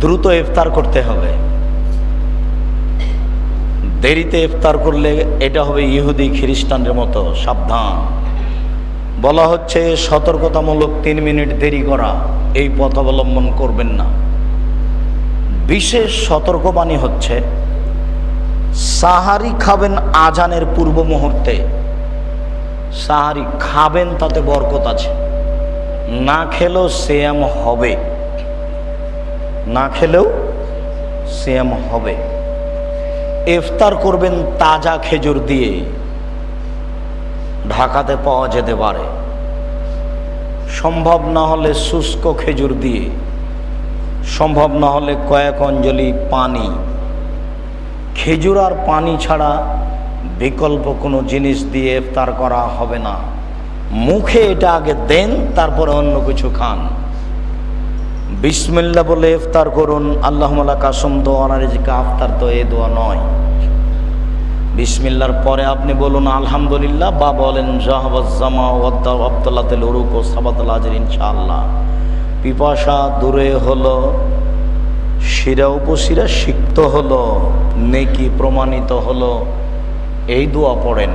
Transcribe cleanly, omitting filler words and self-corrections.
দ্রুত ইফতার করতে হবে। দেরিতে ইফতার করলে এটা হবে ইহুদি খ্রিস্টানদের মতো, সাবধান। বলা হচ্ছে সতর্কতামূলক 3 মিনিট দেরি করা, এই পথ অবলম্বন করবেন না। বিশেষ সতর্কবাণী হচ্ছে সাহারি খাবেন আজানের পূর্ব মুহূর্তে। সাহারি খাবেন, তাতে বরকত আছে। না খেলেও সিয়াম হবে, না খেলেও সিয়াম হবে। ইফতার করবেন তাজা খেজুর দিয়ে, ঢাকাতে পাওয়া যেতে পারে। সম্ভব না হলে শুষ্ক খেজুর দিয়ে, সম্ভব না হলে কয়েক অঞ্জলি পানি। খেজুর আর পানি ছাড়া বিকল্প কোনো জিনিস দিয়ে ইফতার করা হবে না। মুখে এটা আগে দেন, তারপরে অন্য কিছু খান। বিসমিল্লাহ বলে ইফতার করুন। আল্লাহুম্মা লাকা সুমতু ওয়া আলা রিজকা আফতার, তো এই দোয়া নয়। বিসমিল্লাহর পরে আপনি বলুন আলহামদুলিল্লাহ, বা বলেন জাহাবাজ জামা ওয়াদ্দা আব্দুল্লাহিল উরুক ও সাবাতুল আজর ইনশাআল্লাহ। পিপাসা দূরে হলো, শিরা উপশিরা সিক্ত হলো, নেকি প্রমাণিত হলো। এই দোয়া পড়েন।